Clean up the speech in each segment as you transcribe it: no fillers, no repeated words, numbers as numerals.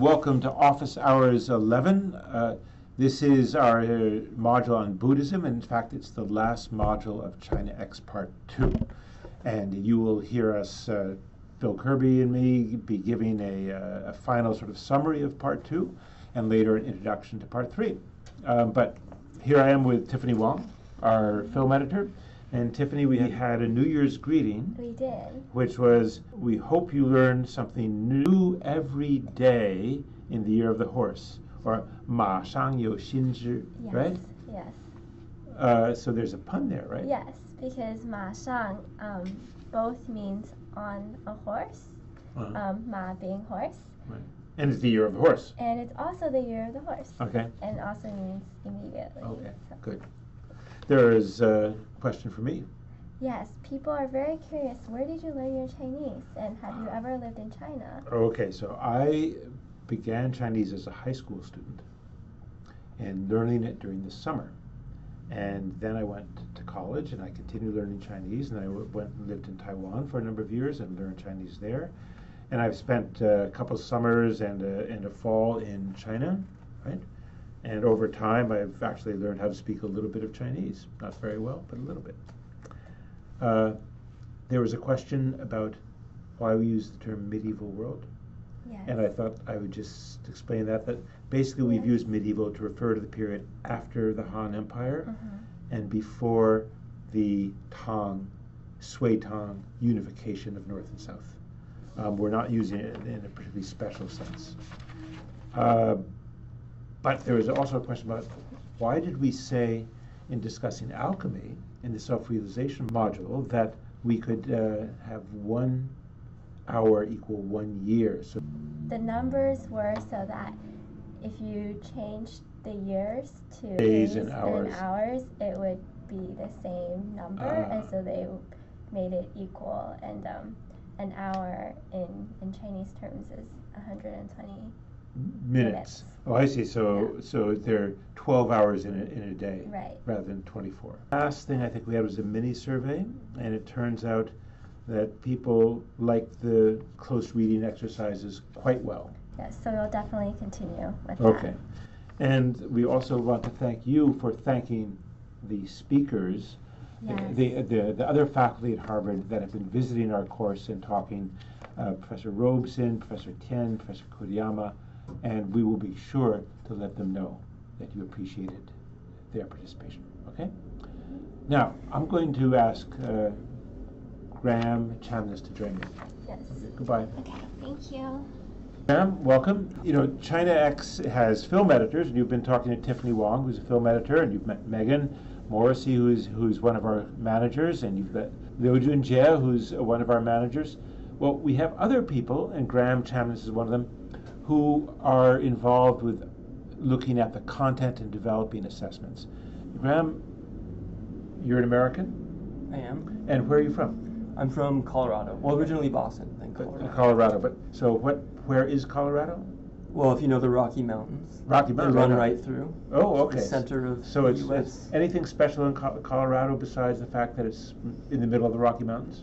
Welcome to Office Hours 11. This is our module on Buddhism, and in fact it's the last module of ChinaX Part 2. And you will hear us, Phil Kirby and me, be giving a final sort of summary of Part 2, and later an introduction to Part 3. But here I am with Tiffany Wong, our film editor. And Tiffany, we had a New Year's greeting. We did. Which was, we hope you learn something new every day in the year of the horse, or 马上有新知, right? Yes. So there's a pun there, right? Yes, because 马上 both means on a horse, 马 being horse. Right. And it's the year of the horse. And it's also the year of the horse. Okay. And it also means immediately. Okay, so. Good. There is a question for me. Yes, people are very curious. Where did you learn your Chinese? And have you ever lived in China? Okay, so I began Chinese as a high school student and learning it during the summer. And then I went to college and I continued learning Chinese, and I went and lived in Taiwan for a number of years and learned Chinese there. And I've spent a couple summers and a fall in China, right? And over time, I've actually learned how to speak a little bit of Chinese. Not very well, but a little bit. There was a question about why we use the term medieval world. Yes. And I thought I would just explain that basically we've used medieval to refer to the period after the Han Empire and before the Sui Tang unification of North and South. We're not using it in a particularly special sense. But there was also a question about why did we say in discussing alchemy in the self-realization module that we could have 1 hour equal 1 year? So the numbers were so that if you changed the years to days and hours, it would be the same number, and so they made it equal. And an hour in Chinese terms is 120 minutes. Oh, I see. So there are 12 hours in a day, right, rather than 24. Last thing I think we had was a mini survey, and it turns out that people like the close reading exercises quite well. Yes, so we'll definitely continue with that. Okay. And we also want to thank you for thanking the speakers, yes, the other faculty at Harvard that have been visiting our course and talking, Professor Robeson, Professor Tian, Professor Kuriyama, and we will be sure to let them know that you appreciated their participation. Okay? Now, I'm going to ask Graham Chamness to join me. Yes. Okay, goodbye. Okay, thank you. Graham, welcome. You know, ChinaX has film editors, and you've been talking to Tiffany Wong, who's a film editor, and you've met Megan Morrissey, who's one of our managers, and you've met Liu Junjie, who's one of our managers. Well, we have other people, and Graham Chamness is one of them, who are involved with looking at the content and developing assessments. Graham, you're an American? I am. And where are you from? I'm from Colorado. Well, originally Boston, then Colorado. But so where is Colorado? Well, if you know the Rocky Mountains. Rocky Mountains. They run right through. Oh, okay. The center of so the it's U.S. Anything special in Colorado besides the fact that it's in the middle of the Rocky Mountains?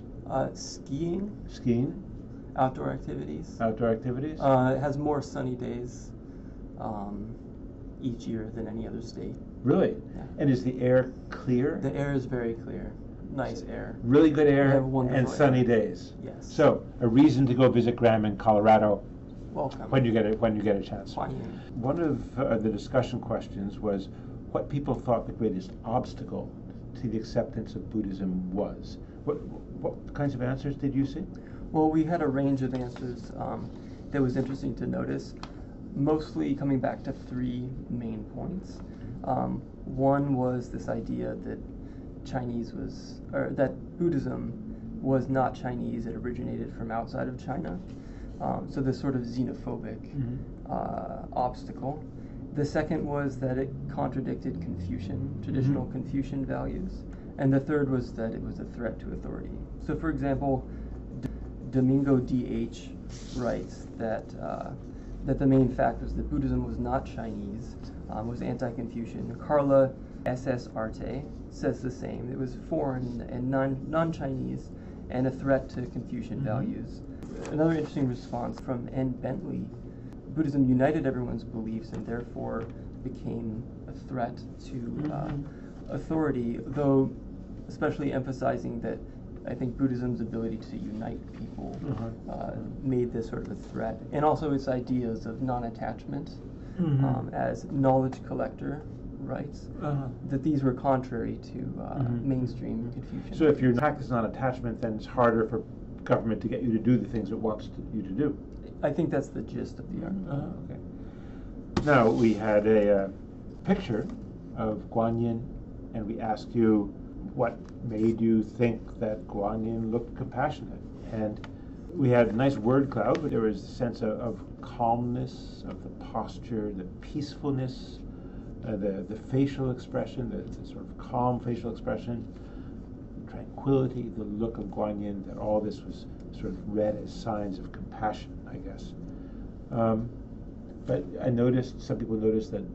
Skiing. Skiing. Outdoor activities. Outdoor activities. It has more sunny days each year than any other state. Really? Yeah. And is the air clear? The air is very clear. Nice air. Really good air and sunny air. Days. Yes. So a reason to go visit Graham in Colorado. Welcome. When you get a chance. Fine. One of the discussion questions was what people thought the greatest obstacle to the acceptance of Buddhism was. What kinds of answers did you see? Well, we had a range of answers that was interesting to notice, mostly coming back to 3 main points. One was this idea that that Buddhism was not Chinese, it originated from outside of China. So this sort of xenophobic obstacle. The second was that it contradicted Confucian, traditional Confucian values. And the third was that it was a threat to authority. So for example, Domingo D.H. writes that the main fact was that Buddhism was not Chinese, was anti-Confucian. Carla S.S. Arte says the same. It was foreign and non-Chinese and a threat to Confucian values. Another interesting response from N. Bentley Buddhism united everyone's beliefs and therefore became a threat to authority, though especially emphasizing that I think Buddhism's ability to unite people made this sort of a threat, and also its ideas of non-attachment as knowledge collector rights, that these were contrary to mainstream Confucian. So if your practice is non-attachment, then it's harder for government to get you to do the things it wants you to do. I think that's the gist of the argument. Okay. Now, we had a picture of Guanyin, and we asked you what made you think that Guanyin looked compassionate. And we had a nice word cloud, but there was a sense of calmness, of the posture, the peacefulness, the facial expression, the sort of calm facial expression, tranquility, the look of Guanyin, that all this was sort of read as signs of compassion, I guess. But I noticed, some people noticed that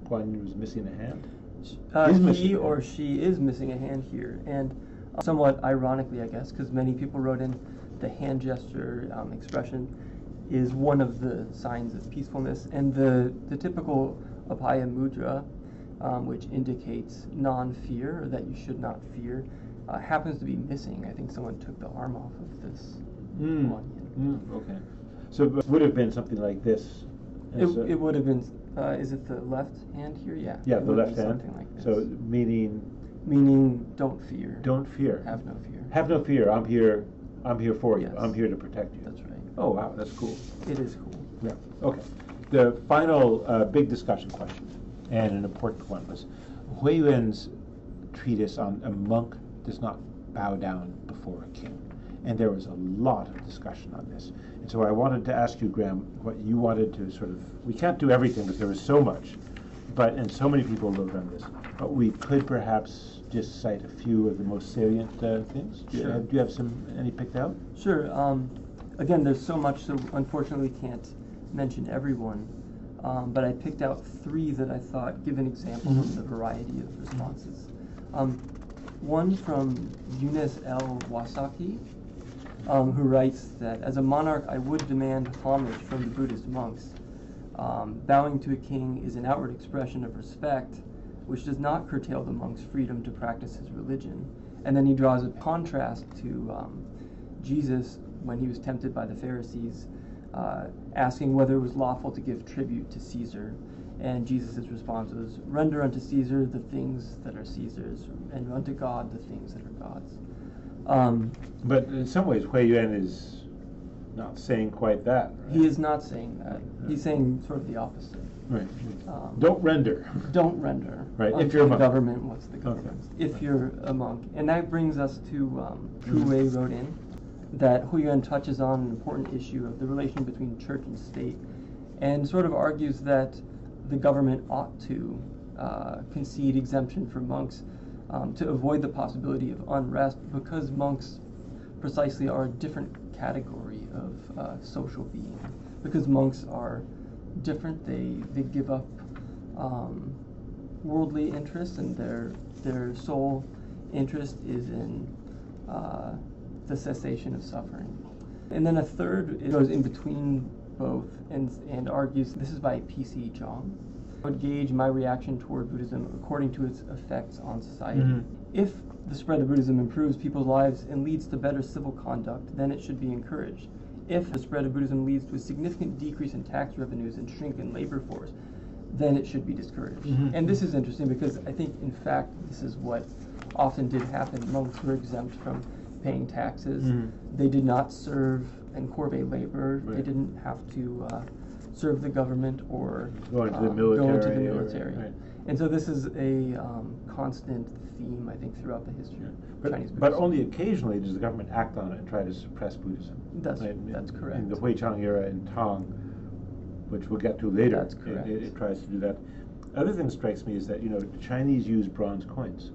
Guanyin was missing a hand. He or she is missing a hand here, and somewhat ironically, I guess, because many people wrote in the hand gesture expression is one of the signs of peacefulness, and the typical Abhaya mudra, which indicates non-fear, or that you should not fear, happens to be missing. I think someone took the arm off of this one. Okay. So it would have been something like this. It would have been, is it the left hand here? Yeah. Yeah, the left hand. Something like this. So meaning don't fear. Don't fear. Have no fear. Have no fear. I'm here for you. Yes. I'm here to protect you. That's right. Oh, wow, that's cool. It is cool. Yeah. Okay. The final big discussion question, and an important one, was Hui Yuan's treatise on a monk does not bow down before a king. And there was a lot of discussion on this. And so I wanted to ask you, Graham, what you wanted to sort of, we can't do everything because there was so much, and so many people wrote on this, but we could perhaps just cite a few of the most salient things. Sure. Do you have any picked out? Sure. Again, there's so much, so unfortunately can't mention everyone. But I picked out three that I thought give an example of the variety of responses. One from Eunice L. Wasaki, who writes that as a monarch I would demand homage from the Buddhist monks. Bowing to a king is an outward expression of respect, which does not curtail the monk's freedom to practice his religion. And then he draws a contrast to Jesus when he was tempted by the Pharisees, asking whether it was lawful to give tribute to Caesar. And Jesus' response was, render unto Caesar the things that are Caesar's, and unto God the things that are God's. But in some ways, Hui Yuan is not saying quite that. Right? He is not saying that. He's saying sort of the opposite. Right. Don't render. Don't render. Right. If you're a monk. Government, what's the government? Okay. If you're a monk. And that brings us to Hu Wei wrote in that Hui Yuan touches on an important issue of the relation between church and state, and sort of argues that the government ought to concede exemption for monks to avoid the possibility of unrest, because monks precisely are a different category of social being. Because monks are different, they give up worldly interests, and their sole interest is in the cessation of suffering. And then a third, it goes in between both and argues, this is by P.C. Zhang, I would gauge my reaction toward Buddhism according to its effects on society. If the spread of Buddhism improves people's lives and leads to better civil conduct, then it should be encouraged. If the spread of Buddhism leads to a significant decrease in tax revenues and shrink in labor force, then it should be discouraged. And this is interesting because I think, in fact, this is what often did happen. Monks were exempt from paying taxes. They did not serve in corvée labor. Right. They didn't have to serve the government or go into the military. Right. And so this is a constant theme, I think, throughout the history of Chinese Buddhism. But only occasionally does the government act on it and try to suppress Buddhism. That's correct. In the Huichang era in Tang, which we'll get to later, that's correct. It tries to do that. Other thing that strikes me is that, the Chinese use bronze coins.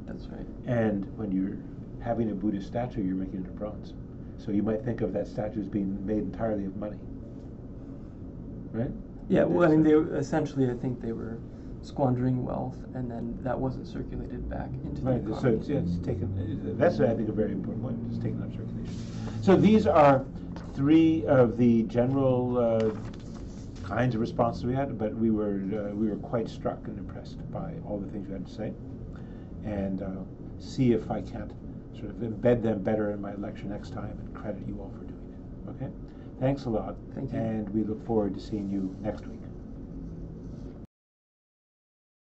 That's right. And when you're having a Buddhist statue, you're making it of bronze. So you might think of that statue as being made entirely of money. Right? Yeah, well, I mean, I think they were squandering wealth, and then that wasn't circulated back into the economy. So it's taken, that's, I think, a very important point. It's taken up circulation. So these are three of the general kinds of responses we had, but we were quite struck and impressed by all the things you had to say, and see if I can't sort of embed them better in my lecture next time, and credit you all for doing it. Okay? Thanks a lot. Thank you. And we look forward to seeing you next week.